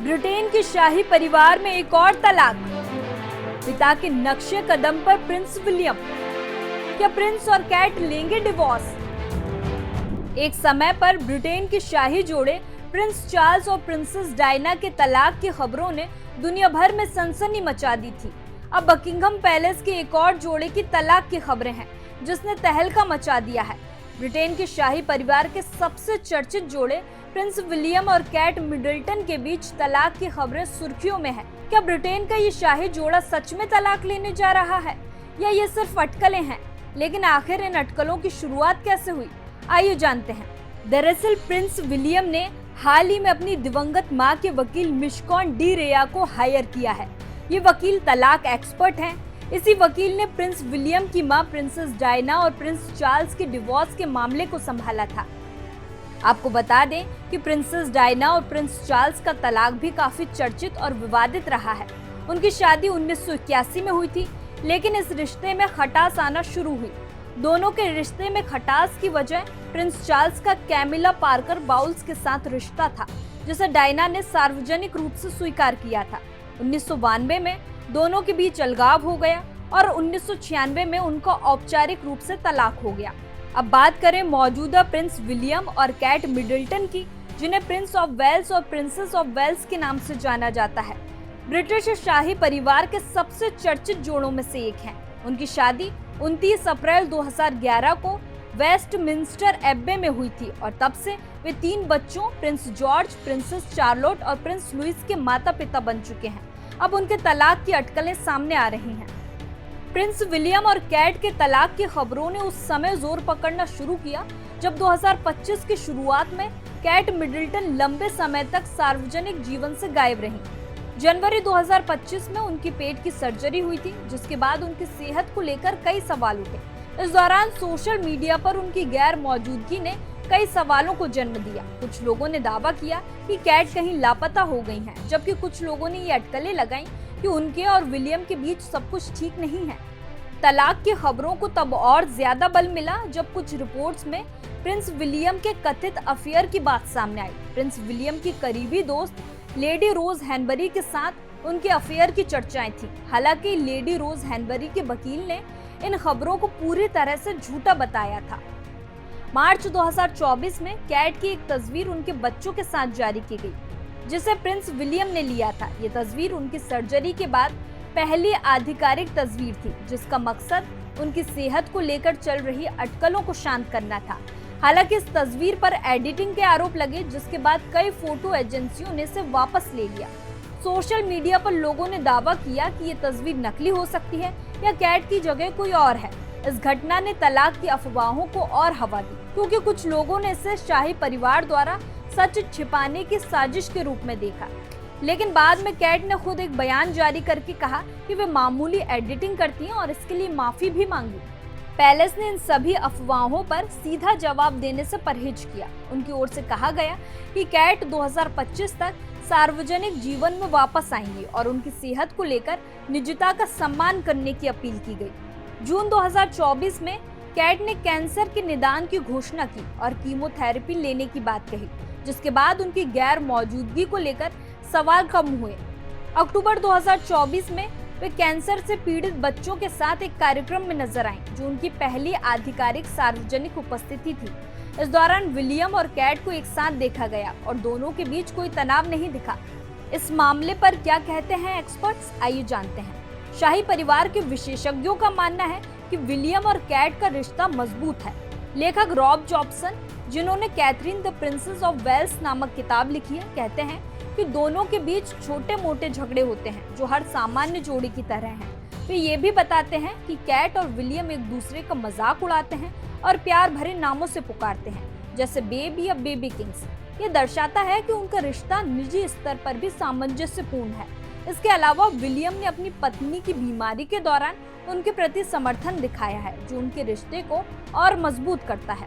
Britain के शाही परिवार में एक और तलाक। पिता के नक्शे कदम पर प्रिंस विलियम। क्या प्रिंस और कैट लेंगे डिवोर्स? एक समय पर ब्रिटेन के शाही जोड़े प्रिंस चार्ल्स और प्रिंसेस डायना के तलाक की खबरों ने दुनिया भर में सनसनी मचा दी थी। अब बकिंघम पैलेस के एक और जोड़े की तलाक की खबरें हैं, जिसने तहलका मचा दिया है। ब्रिटेन के शाही परिवार के सबसे चर्चित जोड़े प्रिंस विलियम और कैट मिडल्टन के बीच तलाक की खबरें सुर्खियों में है। क्या ब्रिटेन का ये शाही जोड़ा सच में तलाक लेने जा रहा है या ये सिर्फ अटकलें हैं? लेकिन आखिर इन अटकलों की शुरुआत कैसे हुई, आइए जानते हैं। दरअसल प्रिंस विलियम ने हाल ही में अपनी दिवंगत मां के वकील मिशकॉन डी रेया को हायर किया है। ये वकील तलाक एक्सपर्ट हैं। इसी वकील ने प्रिंस विलियम की मां प्रिंसेस डायना और प्रिंस चार्ल्स के डिवोर्स के मामले को संभाला था। आपको बता दें कि प्रिंसेस डायना और प्रिंस चार्ल्स का तलाक भी काफी चर्चित और विवादित रहा है। उनकी शादी 1981 में हुई थी, लेकिन इस रिश्ते में खटास आना शुरू हुई। दोनों के रिश्ते में खटास की वजह प्रिंस चार्ल्स का कैमिला पार्कर बाउल्स के साथ रिश्ता था, जिसे डायना ने सार्वजनिक रूप से स्वीकार किया था। 1992 में दोनों के बीच अलगाव हो गया और 1996 में उनका औपचारिक रूप से तलाक हो गया। अब बात करें मौजूदा प्रिंस विलियम और कैट मिडल्टन की, जिन्हें प्रिंस ऑफ वेल्स और प्रिंसेस ऑफ वेल्स के नाम से जाना जाता है। ब्रिटिश शाही परिवार के सबसे चर्चित जोड़ों में से एक हैं। उनकी शादी 29 अप्रैल 2011 को वेस्टमिंस्टर एब्बे में हुई थी और तब से वे 3 बच्चों प्रिंस जॉर्ज, प्रिंसेस चार्लोट और प्रिंस लुइस के माता पिता बन चुके हैं। अब उनके तलाक की अटकलें सामने आ रही हैं। प्रिंस विलियम और कैट के तलाक की खबरों ने उस समय जोर पकड़ना शुरू किया जब 2025 की शुरुआत में कैट मिडल्टन लंबे समय तक सार्वजनिक जीवन से गायब रहीं। जनवरी 2025 में उनकी पेट की सर्जरी हुई थी, जिसके बाद उनकी सेहत को लेकर कई सवाल उठे। इस दौरान सोशल मीडिया पर उनकी गैर मौजूदगी ने कई सवालों को जन्म दिया। कुछ लोगों ने दावा किया कि कैट कहीं लापता हो गई हैं, जबकि कुछ लोगों ने ये अटकलें लगाईं कि उनके और विलियम के बीच सब कुछ ठीक नहीं है। तलाक की खबरों को तब और ज्यादा बल मिला जब कुछ रिपोर्ट्स में प्रिंस विलियम के कथित अफेयर की बात सामने आई। प्रिंस विलियम की करीबी दोस्त लेडी रोज हैनबरी के साथ उनके अफेयर की चर्चाएं थी। हालांकि लेडी रोज हैनबरी के वकील ने इन खबरों को पूरी तरह से झूठा बताया था। मार्च 2024 में कैट की एक तस्वीर उनके बच्चों के साथ जारी की गई, जिसे प्रिंस विलियम ने लिया था। ये तस्वीर उनकी सर्जरी के बाद पहली आधिकारिक तस्वीर थी, जिसका मकसद उनकी सेहत को लेकर चल रही अटकलों को शांत करना था। हालांकि इस तस्वीर पर एडिटिंग के आरोप लगे, जिसके बाद कई फोटो एजेंसियों ने इसे वापस ले लिया। सोशल मीडिया पर लोगों ने दावा किया कि ये तस्वीर नकली हो सकती है या कैट की जगह कोई और है। इस घटना ने तलाक की अफवाहों को और हवा दी, क्योंकि कुछ लोगों ने इसे शाही परिवार द्वारा सच छिपाने की साजिश के रूप में देखा। लेकिन बाद में कैट ने खुद एक बयान जारी करके कहा कि वे मामूली एडिटिंग करती हैं और इसके लिए माफी भी मांगी। पैलेस ने इन सभी अफवाहों पर सीधा जवाब देने से परहेज किया। उनकी ओर से कहा गया कि कैट 2025 तक सार्वजनिक जीवन में वापस आएंगी और उनकी सेहत को लेकर निजता का सम्मान करने की अपील की गई। जून 2024 में कैट ने कैंसर के निदान की घोषणा की और कीमोथेरेपी लेने की बात कही, जिसके बाद उनकी गैर मौजूदगी को लेकर सवाल कम हुए। अक्टूबर 2024 में वे कैंसर से पीड़ित बच्चों के साथ एक कार्यक्रम में नजर आईं, जो उनकी पहली आधिकारिक सार्वजनिक उपस्थिति थी। इस दौरान विलियम और कैट को एक साथ देखा गया और दोनों के बीच कोई तनाव नहीं दिखा। इस मामले पर क्या कहते हैं एक्सपर्ट्स, आइए जानते हैं। शाही परिवार के विशेषज्ञों का मानना है कि विलियम और कैट का रिश्ता मजबूत है। लेखक रॉब जॉब्सन, जिन्होंने Catherine the Princess of Wales नामक किताब लिखी है, कहते हैं कि दोनों के बीच छोटे मोटे झगड़े होते हैं, जो हर सामान्य जोड़ी की तरह हैं। वे ये भी बताते हैं कि कैट और विलियम एक दूसरे का मजाक उड़ाते हैं और प्यार भरे नामों से पुकारते हैं, जैसे बेबी या बेबी किंग्स। ये दर्शाता है कि उनका रिश्ता निजी स्तर पर भी सामंजस्यपूर्ण है। इसके अलावा विलियम ने अपनी पत्नी की बीमारी के दौरान उनके प्रति समर्थन दिखाया है, जो उनके रिश्ते को और मजबूत करता है।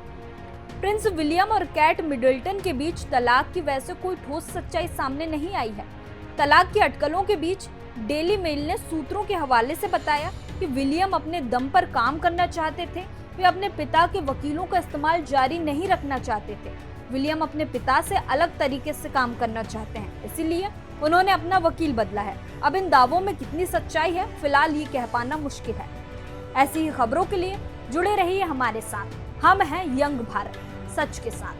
प्रिंस विलियम और कैट मिडल्टन के बीच तलाक की वैसे कोई ठोस सच्चाई सामने नहीं आई है। तलाक की अटकलों के बीच डेली मेल ने सूत्रों के हवाले से बताया कि विलियम अपने दम पर काम करना चाहते थे। वे अपने पिता के वकीलों का इस्तेमाल जारी नहीं रखना चाहते थे। विलियम अपने पिता से अलग तरीके से काम करना चाहते हैं, इसीलिए उन्होंने अपना वकील बदला है। अब इन दावों में कितनी सच्चाई है, फिलहाल ये कह पाना मुश्किल है। ऐसी ही खबरों के लिए जुड़े रहिए हमारे साथ। हम हैं यंग भारत, सच के साथ।